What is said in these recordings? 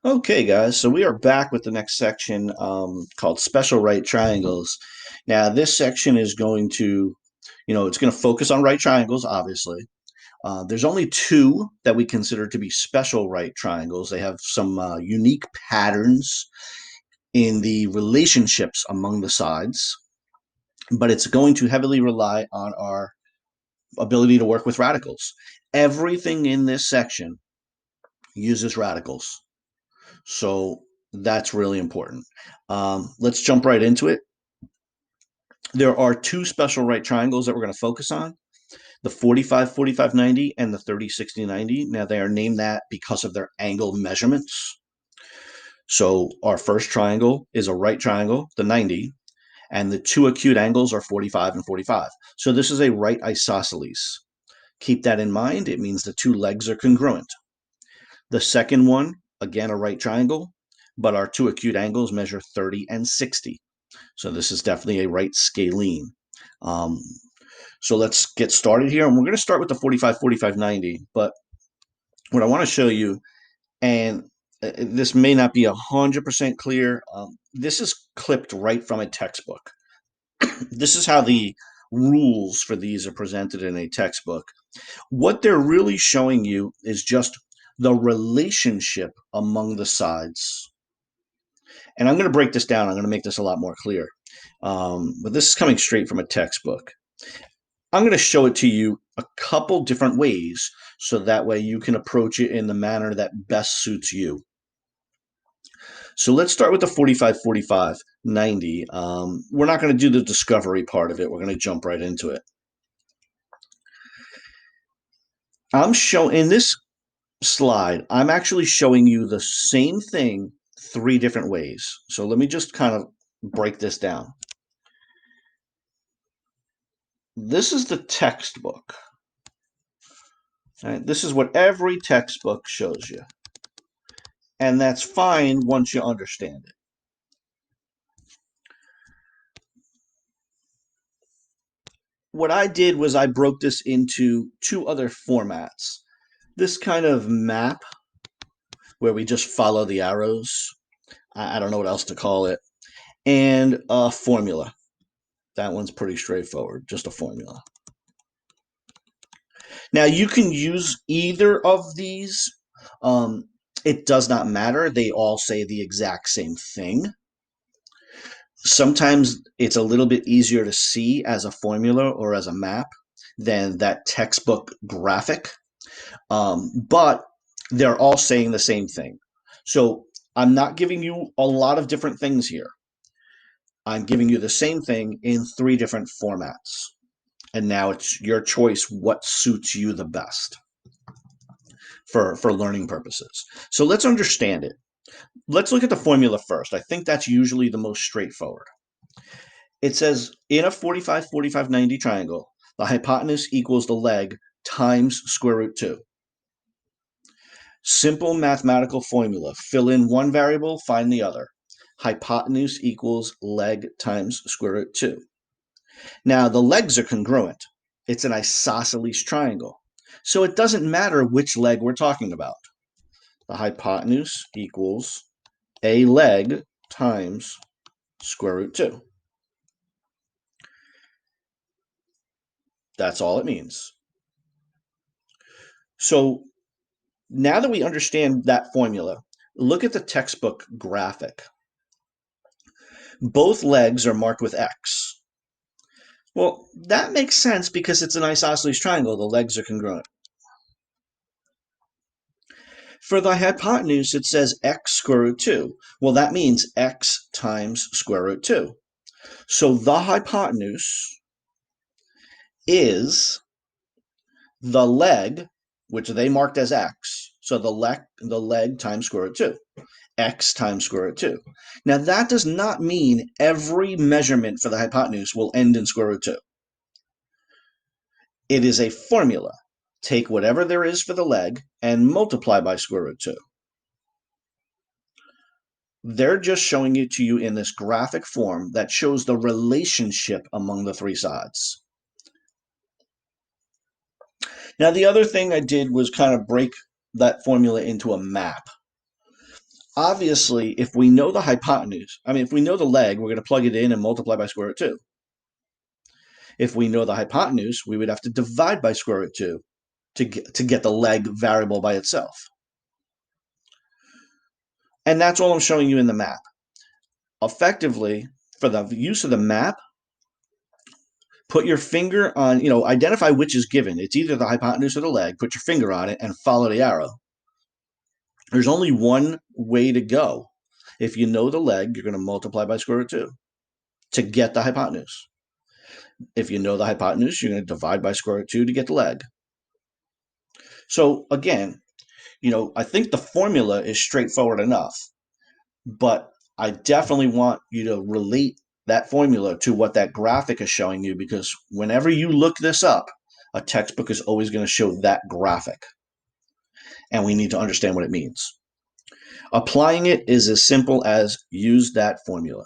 Okay, guys, so we are back with the next section called special right triangles. Now, this section is going to, it's going to focus on right triangles, obviously. There's only two that we consider to be special right triangles. They have some unique patterns in the relationships among the sides, but it's going to heavily rely on our ability to work with radicals. Everything in this section uses radicals. So that's really important. Let's jump right into it. There are two special right triangles that we're going to focus on, the 45-45-90 and the 30-60-90. Now, they are named that because of their angle measurements. So our first triangle is a right triangle, the 90, and the two acute angles are 45 and 45. So this is a right isosceles. Keep that in mind. It means the two legs are congruent. The second one, again, a right triangle, but our two acute angles measure 30 and 60. So this is definitely a right scalene. Um, so let's get started here. And we're going to start with the 45-45-90. But what I want to show you, and this may not be 100% clear, this is clipped right from a textbook. This is how the rules for these are presented in a textbook. What they're really showing you is just the relationship among the sides. And I'm going to break this down. I'm going to make this a lot more clear. But this is coming straight from a textbook. I'm going to show it to you a couple different ways so that way you can approach it in the manner that best suits you. So let's start with the 45-45-90. We're not going to do the discovery part of it. We're going to jump right into it. I'm showing in this slide, I'm actually showing you the same thing three different ways. So let me just kind of break this down. This is the textbook. Right? This is what every textbook shows you. And that's fine once you understand it. What I did was I broke this into two other formats. This kind of map where we just follow the arrows. I don't know what else to call it. And a formula. That one's pretty straightforward, just a formula. Now you can use either of these. Um, it does not matter. They all say the exact same thing. Sometimes it's a little bit easier to see as a formula or as a map than that textbook graphic. But they're all saying the same thing. So I'm not giving you a lot of different things here. I'm giving you the same thing in three different formats. And now it's your choice what suits you the best for learning purposes. So let's understand it. Let's look at the formula first. I think that's usually the most straightforward. It says in a 45-45-90 triangle, the hypotenuse equals the leg times square root 2. Simple mathematical formula. Fill in one variable, find the other. Hypotenuse equals leg times square root 2. Now, the legs are congruent. It's an isosceles triangle. So it doesn't matter which leg we're talking about. The hypotenuse equals a leg times square root 2. That's all it means. So now that we understand that formula, look at the textbook graphic. Both legs are marked with X. Well, that makes sense because it's an isosceles triangle. The legs are congruent. For the hypotenuse, it says x square root 2. Well, that means x times square root 2. So the hypotenuse is the leg, which they marked as x. So the leg times square root 2. X times square root 2. Now, that does not mean every measurement for the hypotenuse will end in square root 2. It is a formula. Take whatever there is for the leg and multiply by square root 2. They're just showing it to you in this graphic form that shows the relationship among the three sides. Now, the other thing I did was kind of break that formula into a map. Obviously, if we know the hypotenuse, if we know the leg, we're going to plug it in and multiply by square root 2. If we know the hypotenuse, we would have to divide by square root 2 to get the leg variable by itself. And that's all I'm showing you in the map. Effectively, for the use of the map, put your finger on, identify which is given. It's either the hypotenuse or the leg. Put your finger on it and follow the arrow. There's only one way to go. If you know the leg, you're going to multiply by square root 2 to get the hypotenuse. If you know the hypotenuse, you're going to divide by square root 2 to get the leg. So again, I think the formula is straightforward enough, but I definitely want you to relate that formula to what that graphic is showing you, because whenever you look this up, a textbook is always going to show that graphic, and we need to understand what it means. Applying it is as simple as use that formula.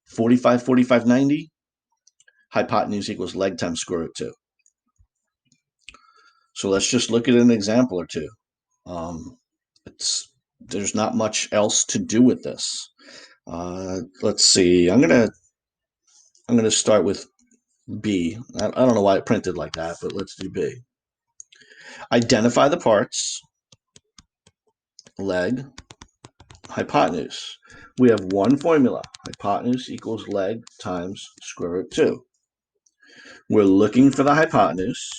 45, 45, 90, hypotenuse equals leg times square root 2. So let's just look at an example or two. There's not much else to do with this. Let's see. I'm gonna start with B. I don't know why it printed like that, but let's do B. Identify the parts. Leg, hypotenuse. We have one formula. Hypotenuse equals leg times square root 2. We're looking for the hypotenuse.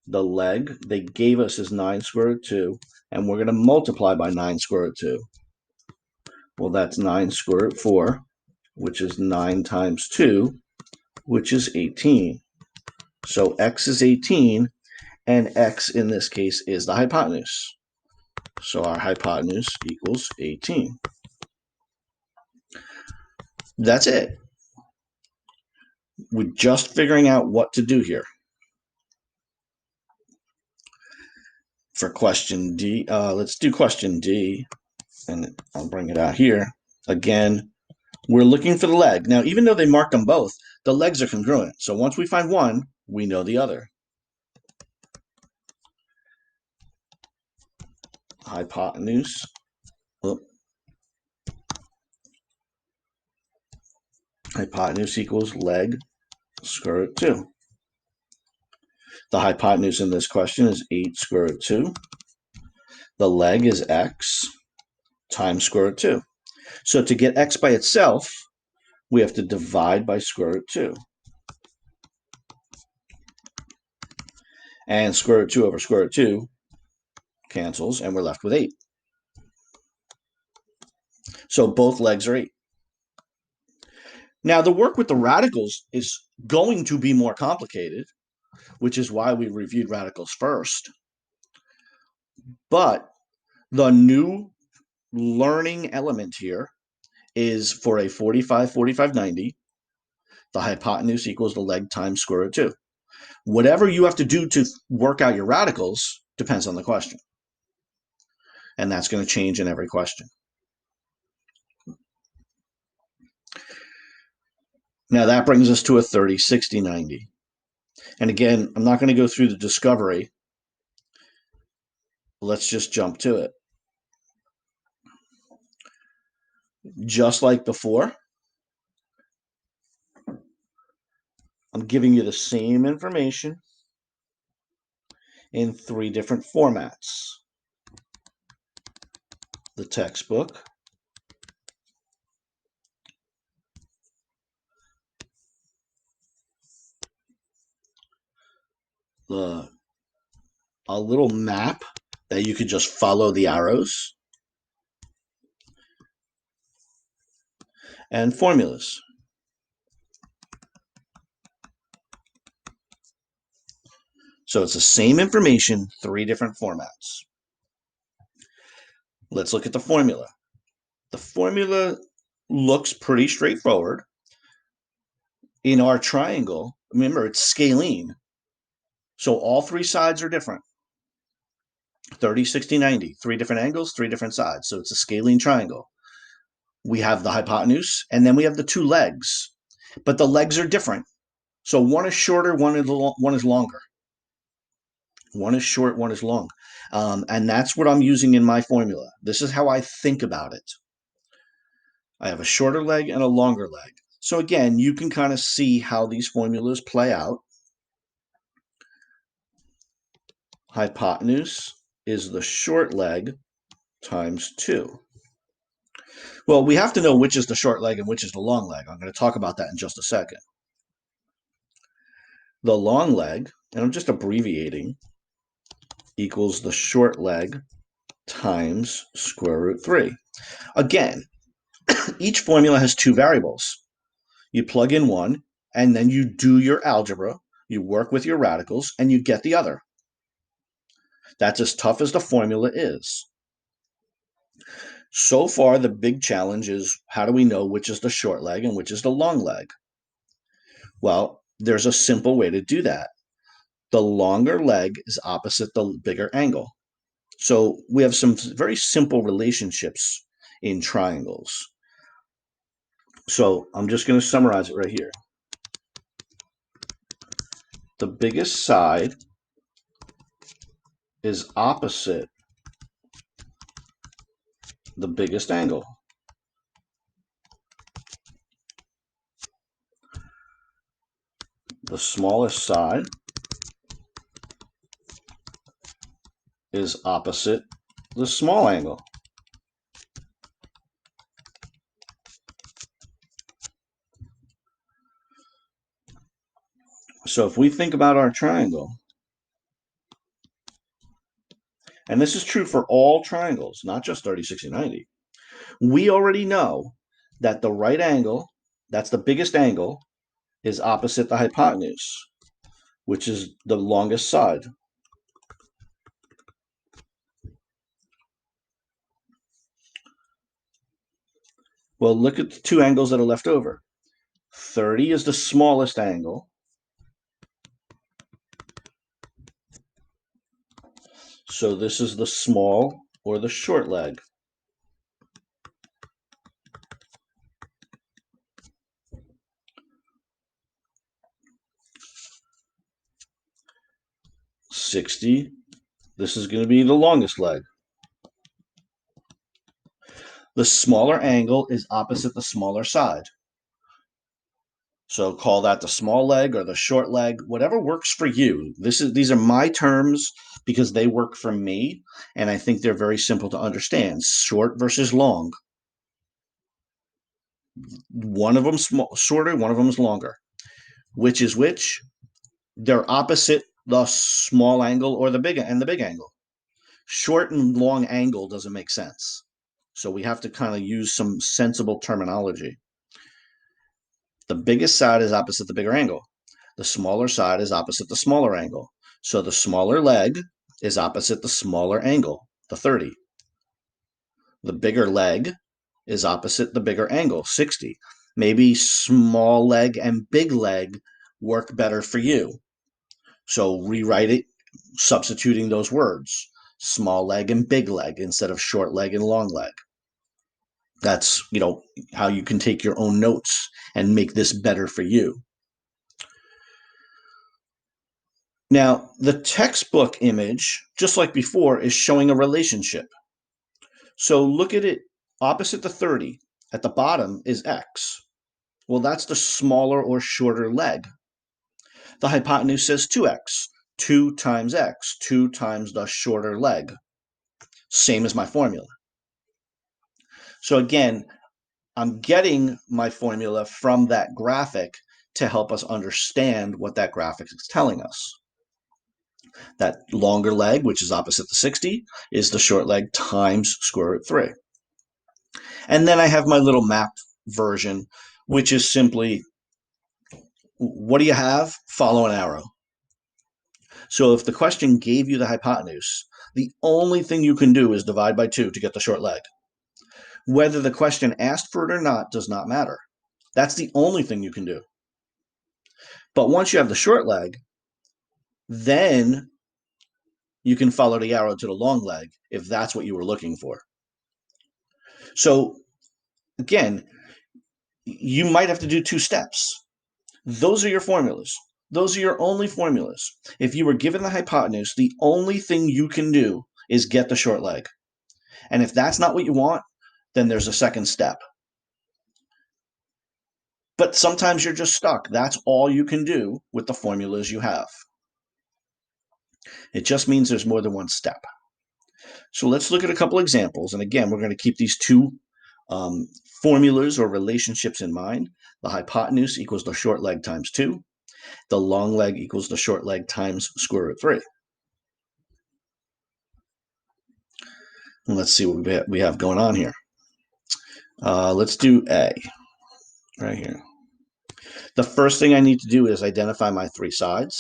The leg they gave us is 9 square root 2, and we're going to multiply by 9 square root 2. Well, that's 9 square root 4, which is 9 times 2, which is 18. So x is 18, and x in this case is the hypotenuse. So our hypotenuse equals 18. That's it. We're just figuring out what to do here. For question D, let's do question D, and I'll bring it out here. Again, we're looking for the leg. Now, even though they marked them both, the legs are congruent. So once we find one, we know the other. Hypotenuse. Hypotenuse equals leg square root 2. The hypotenuse in this question is 8 square root 2. The leg is x times square root 2. So to get x by itself, we have to divide by square root 2. And square root 2 over square root 2 cancels, and we're left with 8. So both legs are 8. Now, the work with the radicals is going to be more complicated, which is why we reviewed radicals first. But the new learning element here is for a 45, 45, 90, the hypotenuse equals the leg times square root 2. Whatever you have to do to work out your radicals depends on the question. And that's going to change in every question. Now that brings us to a 30, 60, 90. And again, I'm not going to go through the discovery. Let's just jump to it. Just like before, I'm giving you the same information in 3 different formats. The textbook, a little map that you could just follow the arrows, and formulas. So it's the same information, 3 different formats. Let's look at the formula. The formula looks pretty straightforward. In our triangle, remember, it's scalene. So all 3 sides are different. 30, 60, 90, 3 different angles, 3 different sides. So it's a scalene triangle. We have the hypotenuse, and then we have the 2 legs. But the legs are different. So one is shorter, one is longer. One is short, one is long. And that's what I'm using in my formula. This is how I think about it. I have a shorter leg and a longer leg. So again, you can kind of see how these formulas play out. Hypotenuse is the short leg times 2. Well, we have to know which is the short leg and which is the long leg. I'm going to talk about that in just a second. The long leg, and I'm just abbreviating, equals the short leg times square root 3. Again, each formula has two variables. You plug in one, and then you do your algebra, you work with your radicals, and you get the other. That's as tough as the formula is. So far, the big challenge is how do we know which is the short leg and which is the long leg? Well, there's a simple way to do that. The longer leg is opposite the bigger angle. So we have some very simple relationships in triangles. So I'm just going to summarize it right here. The biggest side is opposite the biggest angle. The smallest side is opposite the small angle. So if we think about our triangle, and this is true for all triangles, not just 30, 60, 90, we already know that the right angle, that's the biggest angle, is opposite the hypotenuse, which is the longest side. Well, look at the two angles that are left over. 30 is the smallest angle. So this is the small or the short leg. $60, this is going to be the longest leg. The smaller angle is opposite the smaller side. So call that the small leg or the short leg, whatever works for you. These are my terms because they work for me, and I think they're very simple to understand. Short versus long. One of them shorter, one of them is longer. Which is which? They're opposite the small angle or the big angle. Short and long angle doesn't make sense. So we have to kind of use some sensible terminology. The biggest side is opposite the bigger angle. The smaller side is opposite the smaller angle. So the smaller leg is opposite the smaller angle, the 30. The bigger leg is opposite the bigger angle, 60. Maybe small leg and big leg work better for you. So rewrite it, substituting those words. Small leg and big leg instead of short leg and long leg. That's, how you can take your own notes and make this better for you. Now, the textbook image, just like before, is showing a relationship. So look at it opposite the 30. At the bottom is x. Well, that's the smaller or shorter leg. The hypotenuse says 2x. 2 times x, 2 times the shorter leg. Same as my formula. So again, I'm getting my formula from that graphic to help us understand what that graphic is telling us. That longer leg, which is opposite the 60, is the short leg times square root 3. And then I have my little map version, which is simply, what do you have? Follow an arrow. So if the question gave you the hypotenuse, the only thing you can do is divide by 2 to get the short leg. Whether the question asked for it or not does not matter. That's the only thing you can do. But once you have the short leg, then you can follow the arrow to the long leg if that's what you were looking for. So again, you might have to do 2 steps. Those are your formulas. Those are your only formulas. If you were given the hypotenuse, the only thing you can do is get the short leg. And if that's not what you want, then there's a second step. But sometimes you're just stuck. That's all you can do with the formulas you have. It just means there's more than one step. So let's look at a couple examples. And again, we're going to keep these two formulas or relationships in mind. The hypotenuse equals the short leg times 2. The long leg equals the short leg times square root 3. And let's see what we have going on here. Let's do A right here. The first thing I need to do is identify my three sides.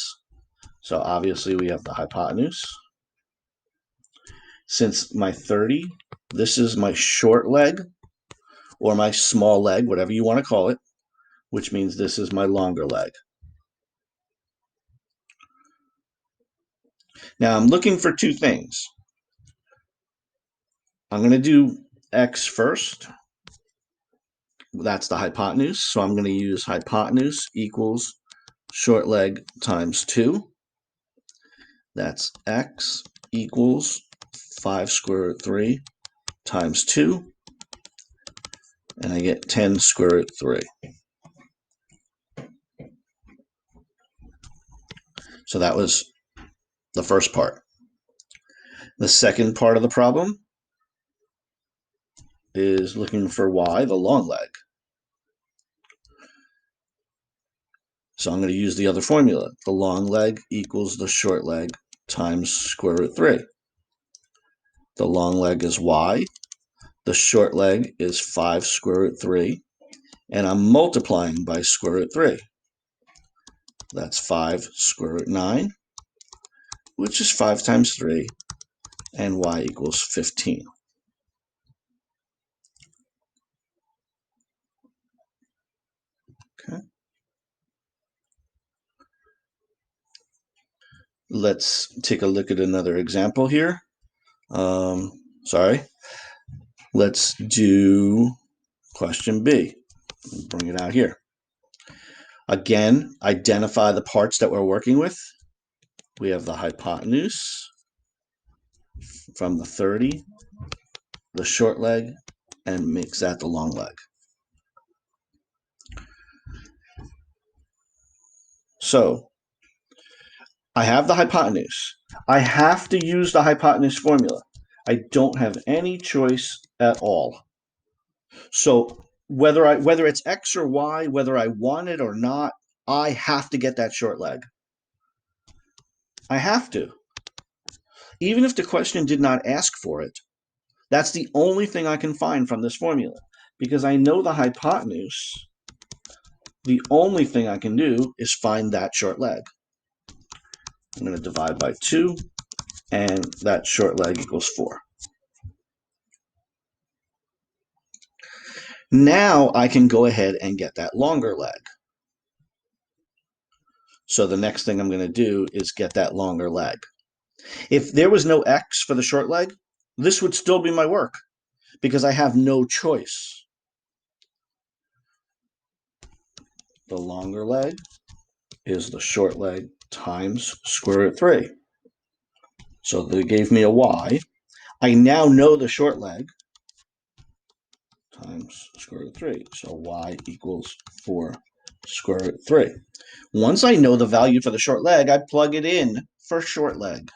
So obviously we have the hypotenuse. Since my 30, this is my short leg or my small leg, whatever you want to call it, which means this is my longer leg. Now I'm looking for two things. I'm going to do X first. That's the hypotenuse. So I'm going to use hypotenuse equals short leg times 2. That's X equals 5 square root 3 times 2. And I get 10 square root 3. So that was the first part. The second part of the problem is looking for Y, the long leg. So I'm going to use the other formula. The long leg equals the short leg times square root 3. The long leg is Y. The short leg is 5 square root 3. And I'm multiplying by square root 3. That's 5 square root 9, which is 5 times 3, and Y equals 15. Okay. Let's take a look at another example here. Let's do question B. Bring it out here. Again, identify the parts that we're working with. We have the hypotenuse from the 30, the short leg, and makes that the long leg. So I have the hypotenuse. I have to use the hypotenuse formula. I don't have any choice at all. So whether it's X or Y, whether I want it or not, I have to get that short leg. I have to. Even if the question did not ask for it, that's the only thing I can find from this formula. Because I know the hypotenuse, the only thing I can do is find that short leg. I'm going to divide by 2, and that short leg equals 4. Now I can go ahead and get that longer leg. So the next thing I'm going to do is get that longer leg. If there was no X for the short leg, this would still be my work because I have no choice. The longer leg is the short leg times square root 3. So they gave me a Y. I now know the short leg times square root 3. So Y equals 4 square root 3. Once I know the value for the short leg, I plug it in for short leg.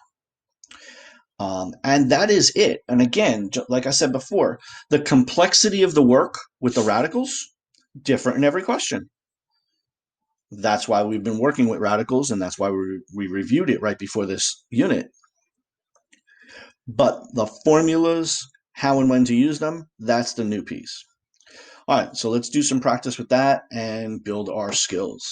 And that is it. And again, like I said before, the complexity of the work with the radicals, different in every question. That's why we've been working with radicals, and that's why we reviewed it right before this unit. But the formulas, how and when to use them, that's the new piece. All right, so let's do some practice with that and build our skills.